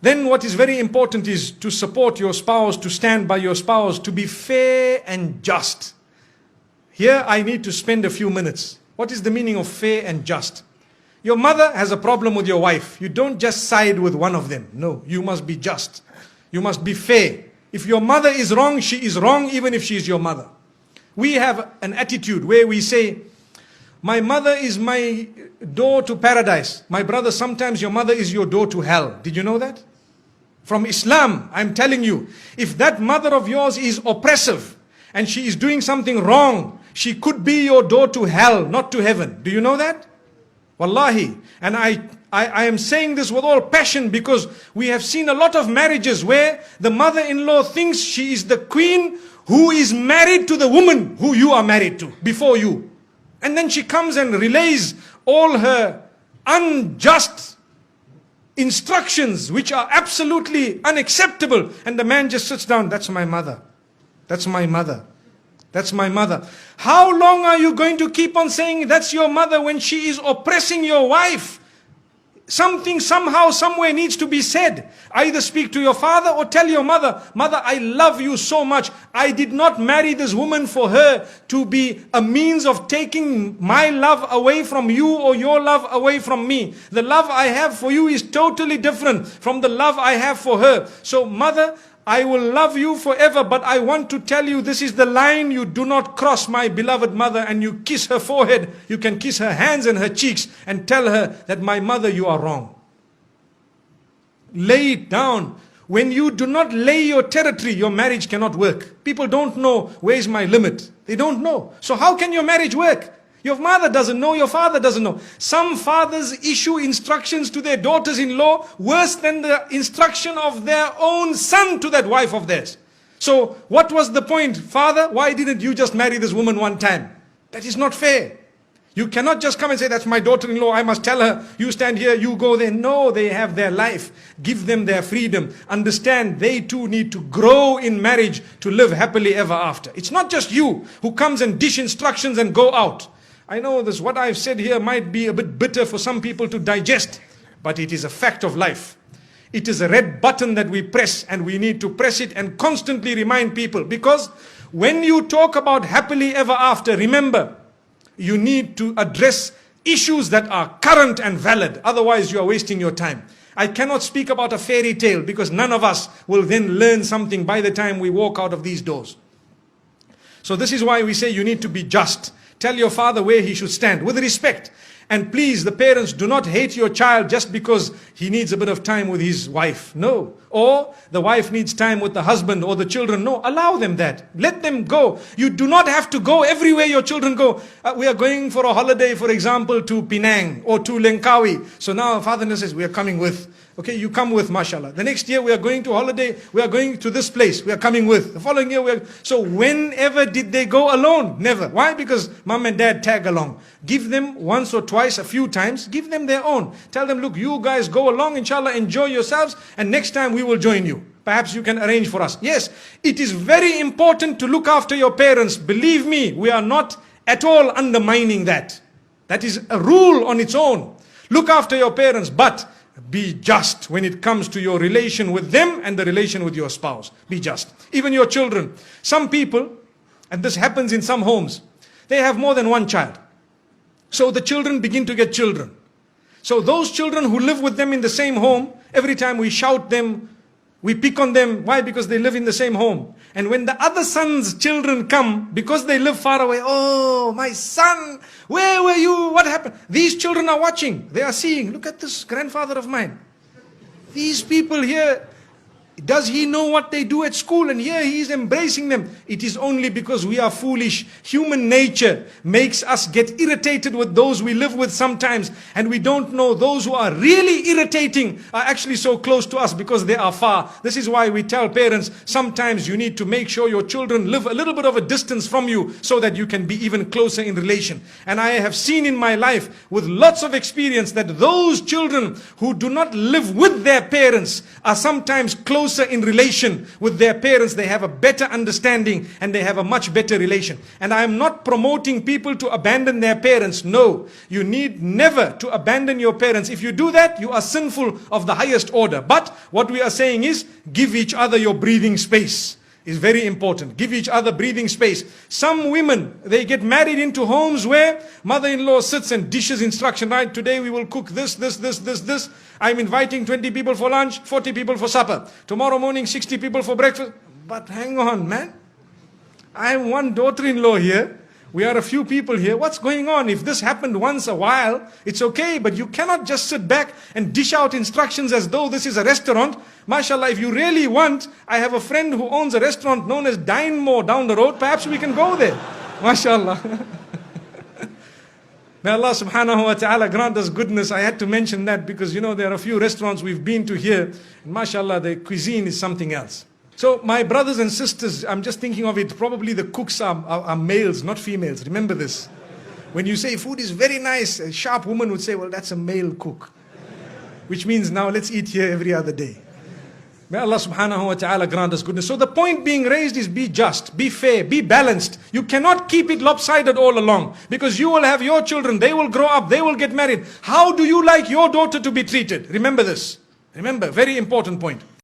Then what is very important is to support your spouse, to stand by your spouse, to be fair and just. Here I need to spend a few minutes. What is the meaning of fair and just? Your mother has a problem with your wife. You don't just side with one of them. No, you must be just. You must be fair. If your mother is wrong, she is wrong even if she is your mother. We have an attitude where we say, my mother is my door to paradise. My brother, sometimes your mother is your door to hell. Did you know that? From Islam, I'm telling you, if that mother of yours is oppressive and she is doing something wrong, she could be your door to hell, not to heaven. Do you know that? Wallahi. And I am saying this with all passion because we have seen a lot of marriages where the mother-in-law thinks she is the queen who is married to the woman who you are married to before you. And then she comes and relays all her unjust instructions which are absolutely unacceptable. And the man just sits down. That's my mother. That's my mother. That's my mother. How long are you going to keep on saying that's your mother when she is oppressing your wife? Something somehow, somewhere needs to be said. Either speak to your father or tell your mother, mother, I love you so much. I did not marry this woman for her to be a means of taking my love away from you or your love away from me. The love I have for you is totally different from the love I have for her. So mother, I will love you forever, but I want to tell you this is the line you do not cross, my beloved mother. And you kiss her forehead, you can kiss her hands and her cheeks and tell her that my mother, you are wrong. Lay it down. When you do not lay your territory, your marriage cannot work. People don't know where is my limit. They don't know. So how can your marriage work? Your mother doesn't know, your father doesn't know. Some fathers issue instructions to their daughters-in-law worse than the instruction of their own son to that wife of theirs. So what was the point? Father, why didn't you just marry this woman one time? That is not fair. You cannot just come and say, that's my daughter-in-law, I must tell her, you stand here, you go there. No, they have their life. Give them their freedom. Understand, they too need to grow in marriage to live happily ever after. It's not just you who comes and dish instructions and go out. I know this, what I've said here might be a bit bitter for some people to digest, but it is a fact of life. It is a red button that we press, and we need to press it and constantly remind people, because when you talk about happily ever after, remember, you need to address issues that are current and valid. Otherwise, you are wasting your time. I cannot speak about a fairy tale because none of us will then learn something by the time we walk out of these doors. So this is why we say you need to be just. Tell your father where he should stand with respect. And please, the parents, do not hate your child just because he needs a bit of time with his wife. No. Or the wife needs time with the husband or the children. No, allow them that. Let them go. You do not have to go everywhere your children go. We are going for a holiday, for example, to Penang or to Langkawi. So now father says, we are coming with. Okay, you come with, mashallah. The next year we are going to holiday, we are going to this place, we are coming with. The following year we are... So whenever did they go alone? Never. Why? Because mom and dad tag along. Give them once or twice, a few times, give them their own. Tell them, look, you guys go along, inshallah, enjoy yourselves, and next time we will join you. Perhaps you can arrange for us. Yes, it is very important to look after your parents. Believe me, we are not at all undermining that. That is a rule on its own. Look after your parents, but be just when it comes to your relation with them and the relation with your spouse. Be just. Even your children. Some people, and this happens in some homes, they have more than one child. So the children begin to get children. So those children who live with them in the same home, every time we shout them, we pick on them. Why? Because they live in the same home. And when the other son's children come, because they live far away, oh, my son, where were you? What happened? These children are watching. They are seeing, look at this grandfather of mine. These people here, does he know what they do at school? And here he is embracing them. It is only because we are foolish. Human nature makes us get irritated with those we live with sometimes. And we don't know those who are really irritating are actually so close to us because they are far. This is why we tell parents, sometimes you need to make sure your children live a little bit of a distance from you so that you can be even closer in relation. And I have seen in my life with lots of experience that those children who do not live with their parents are sometimes close closer in relation with their parents, they have a better understanding and they have a much better relation. And I am not promoting people to abandon their parents. No, you need never to abandon your parents. If you do that, you are sinful of the highest order. But what we are saying is, give each other your breathing space. Is very important. Give each other breathing space. Some women, they get married into homes where mother-in-law sits and dishes instruction, right? Today we will cook this. I'm inviting 20 people for lunch, 40 people for supper. Tomorrow morning, 60 people for breakfast. But hang on, man. I am one daughter-in-law here. We are a few people here. What's going on? If this happened once a while, it's okay. But you cannot just sit back and dish out instructions as though this is a restaurant. MashaAllah, if you really want, I have a friend who owns a restaurant known as Dine More down the road. Perhaps we can go there. MashaAllah. May Allah subhanahu wa ta'ala grant us goodness. I had to mention that because, there are a few restaurants we've been to here. And MashaAllah, the cuisine is something else. So my brothers and sisters, I'm just thinking of it, probably the cooks are males, not females. Remember this. When you say food is very nice, a sharp woman would say, well, that's a male cook. Which means now let's eat here every other day. May Allah subhanahu wa ta'ala grant us goodness. So the point being raised is be just, be fair, be balanced. You cannot keep it lopsided all along. Because you will have your children, they will grow up, they will get married. How do you like your daughter to be treated? Remember this. Remember, very important point.